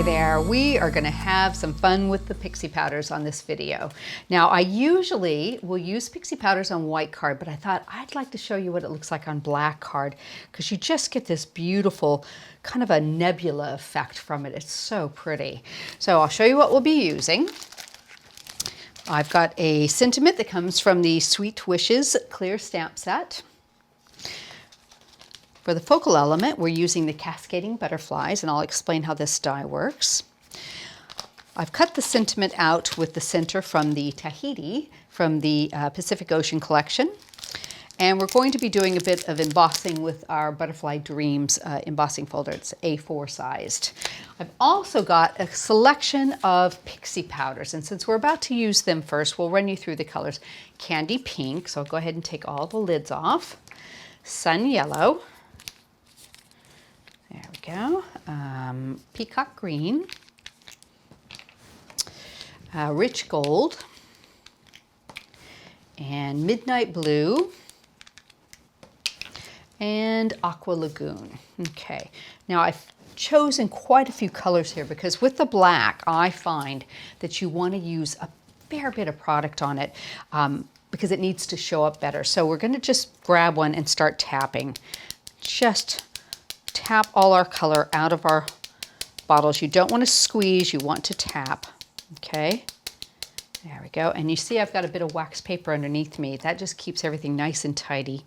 Hi there, we are going to have some fun with the pixie powders on this video. Now I usually will use pixie powders on white card, but I thought I'd like to show you what it looks like on black card because you just get this beautiful kind of a nebula effect from it. It's so pretty. So I'll show you what we'll be using. I've got a sentiment that comes from the Sweet Wishes clear stamp set. For the focal element, we're using the Cascading butterflies, and I'll explain how this die works. I've cut the sentiment out with the center from the Tahiti, from the Pacific Ocean collection. And we're going to be doing a bit of embossing with our Butterfly Dreams embossing folder. It's A4 sized. I've also got a selection of pixie powders, and since we're about to use them first, we'll run you through the colors. Candy Pink, so I'll go ahead and take all the lids off. Sun Yellow. There we go. Peacock Green, Rich Gold, and Midnight Blue, and Aqua Lagoon. Okay, now I've chosen quite a few colors here because with the black, I find that you want to use a fair bit of product on it because it needs to show up better. So we're going to just grab one and start tapping. Just tap all our color out of our bottles. You don't want to squeeze, you want to tap. Okay, there we go. And you see I've got a bit of wax paper underneath me. That just keeps everything nice and tidy.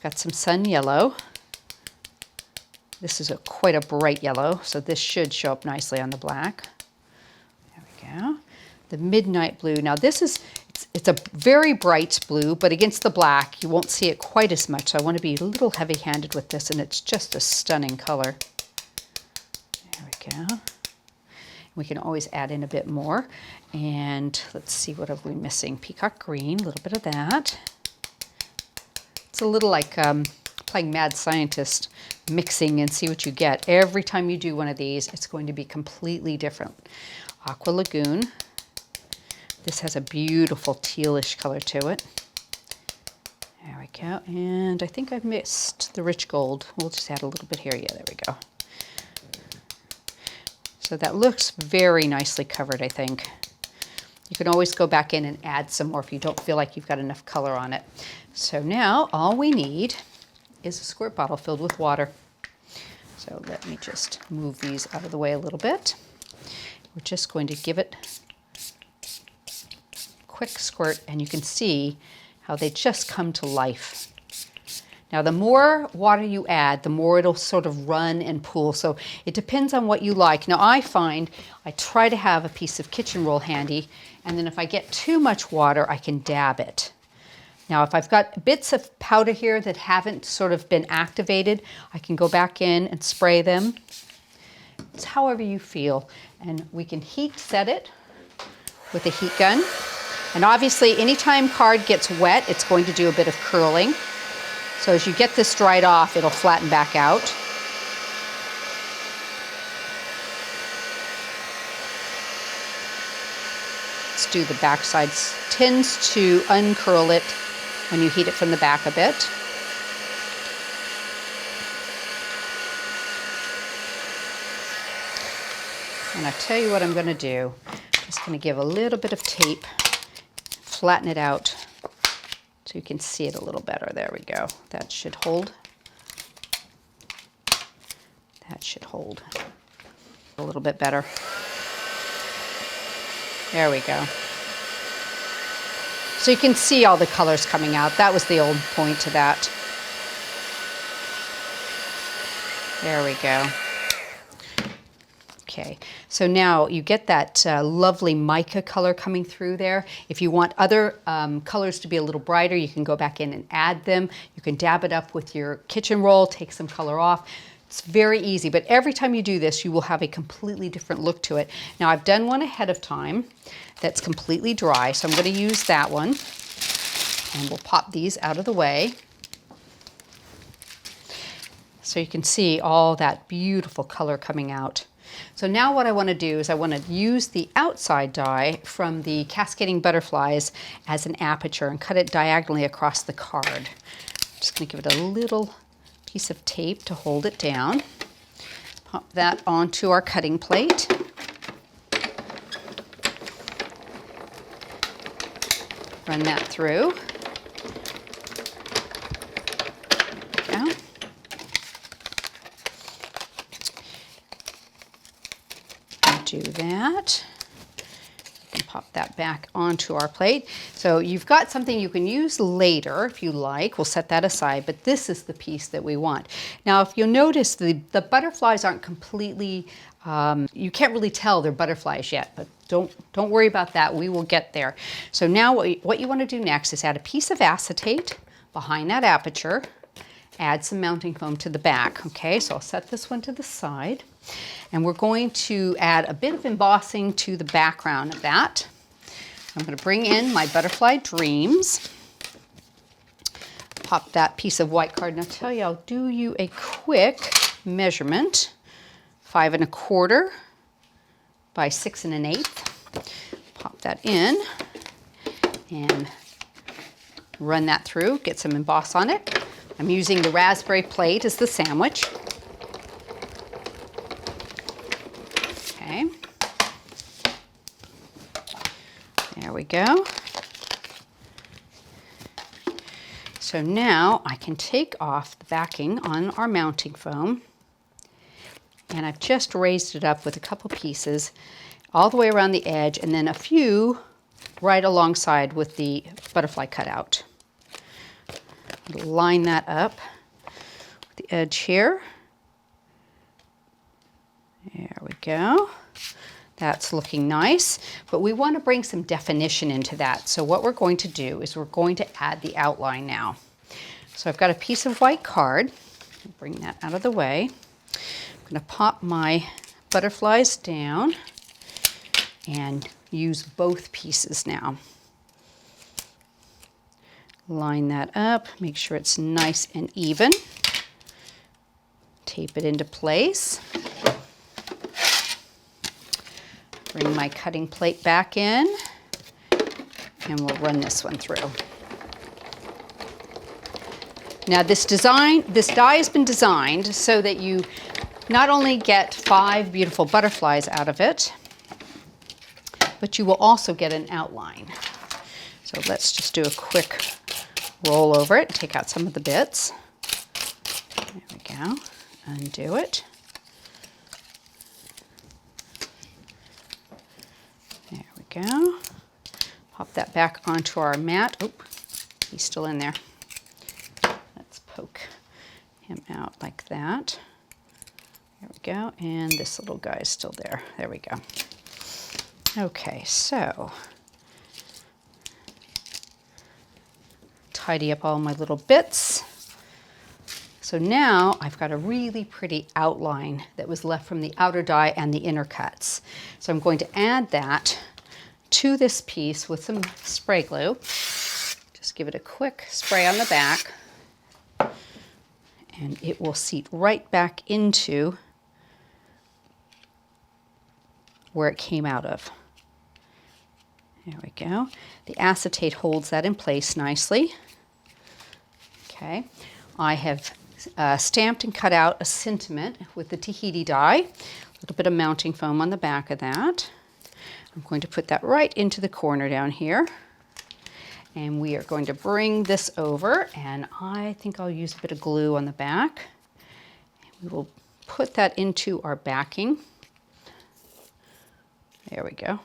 Got some Sun Yellow. This is quite a bright yellow, so this should show up nicely on the black. There we go. The Midnight Blue. Now this is, it's a very bright blue, but against the black, you won't see it quite as much. So I want to be a little heavy-handed with this, and it's just a stunning color. There we go. We can always add in a bit more. And let's see, what have we missing? Peacock Green, a little bit of that. It's a little like playing Mad Scientist, mixing and see what you get. Every time you do one of these, it's going to be completely different. Aqua Lagoon. This has a beautiful tealish color to it. There we go. And I think I've missed the Rich Gold. We'll just add a little bit here. Yeah, there we go. So that looks very nicely covered, I think. You can always go back in and add some more if you don't feel like you've got enough color on it. So now all we need is a squirt bottle filled with water. So let me just move these out of the way a little bit. We're just going to give it quick squirt, and you can see how they just come to life. Now the more water you add, the more it'll sort of run and pool, so it depends on what you like. Now I find I try to have a piece of kitchen roll handy, and then if I get too much water, I can dab it. Now if I've got bits of powder here that haven't sort of been activated, I can go back in and spray them. It's however you feel, and we can heat set it with a heat gun. And obviously, anytime card gets wet, it's going to do a bit of curling. So as you get this dried off, it'll flatten back out. Let's do the back side. Tends to uncurl it when you heat it from the back a bit. And I'll tell you what I'm going to do. I'm just going to give a little bit of tape, flatten it out so you can see it a little better. There we go. That should hold. That should hold a little bit better. There we go. So you can see all the colors coming out. That was the old point to that. There we go. Okay, so now you get that lovely mica color coming through there. If you want other colors to be a little brighter, you can go back in and add them. You can dab it up with your kitchen roll, take some color off. It's very easy, but every time you do this, you will have a completely different look to it. Now I've done one ahead of time that's completely dry, so I'm going to use that one. And we'll pop these out of the way. So you can see all that beautiful color coming out. So now what I want to do is I want to use the outside die from the Cascading Butterflies as an aperture and cut it diagonally across the card. I'm just going to give it a little piece of tape to hold it down. Pop that onto our cutting plate. Run that through. There we go. Do that. And pop that back onto our plate. So you've got something you can use later if you like. We'll set that aside, but this is the piece that we want. Now, if you'll notice, the butterflies aren't completely, you can't really tell they're butterflies yet, but don't worry about that. We will get there. So now what you want to do next is add a piece of acetate behind that aperture. Add some mounting foam to the back. Okay, so I'll set this one to the side. And we're going to add a bit of embossing to the background of that. I'm going to bring in my Butterfly Dreams. Pop that piece of white card. And I'll tell you, I'll do you a quick measurement. 5 1/4 by 6 1/8. Pop that in and run that through. Get some emboss on it. I'm using the raspberry plate as the sandwich. Okay. There we go. So now I can take off the backing on our mounting foam, and I've just raised it up with a couple pieces all the way around the edge and then a few right alongside with the butterfly cutout. Line that up with the edge here. There we go. That's looking nice, but we want to bring some definition into that. So what we're going to do is we're going to add the outline now. So I've got a piece of white card. Bring that out of the way. I'm going to pop my butterflies down and use both pieces now. Line that up, make sure it's nice and even. Tape it into place. Bring my cutting plate back in, and we'll run this one through. Now this die has been designed so that you not only get 5 beautiful butterflies out of it, but you will also get an outline. So let's just do a quick roll over it, take out some of the bits. There we go. Undo it. There we go. Pop that back onto our mat. Oh, he's still in there. Let's poke him out like that. There we go. And this little guy is still there. There we go. Okay, so tidy up all my little bits. So now I've got a really pretty outline that was left from the outer die and the inner cuts. So I'm going to add that to this piece with some spray glue. Just give it a quick spray on the back, and it will seat right back into where it came out of. There we go. The acetate holds that in place nicely. Okay, I have stamped and cut out a sentiment with the Tahiti die, a little bit of mounting foam on the back of that. I'm going to put that right into the corner down here. And we are going to bring this over, and I think I'll use a bit of glue on the back. We will put that into our backing. There we go.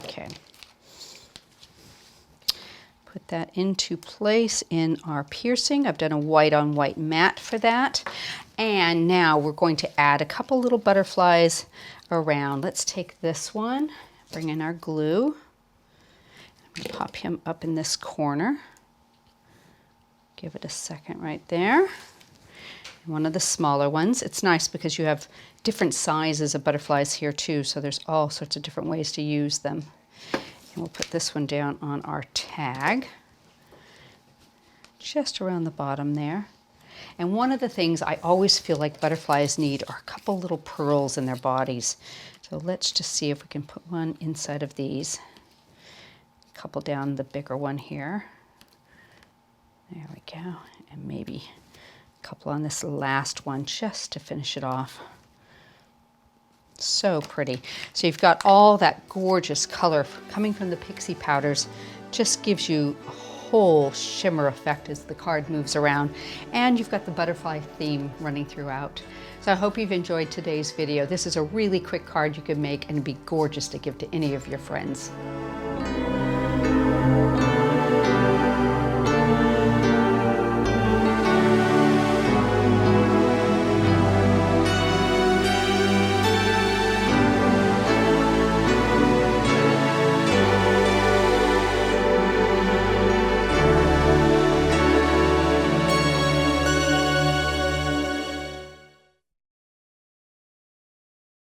Okay. Put that into place in our piercing. I've done a white on white mat for that. And now we're going to add a couple little butterflies around. Let's take this one, bring in our glue. I'm going to pop him up in this corner. Give it a second right there. And one of the smaller ones. It's nice because you have different sizes of butterflies here too, so there's all sorts of different ways to use them. And we'll put this one down on our tag, just around the bottom there. And one of the things I always feel like butterflies need are a couple little pearls in their bodies. So let's just see if we can put one inside of these. A couple down the bigger one here. There we go. And maybe a couple on this last one just to finish it off. So pretty. So you've got all that gorgeous color coming from the pixie powders. Just gives you a whole shimmer effect as the card moves around. And you've got the butterfly theme running throughout. So I hope you've enjoyed today's video. This is a really quick card you can make and it'd be gorgeous to give to any of your friends.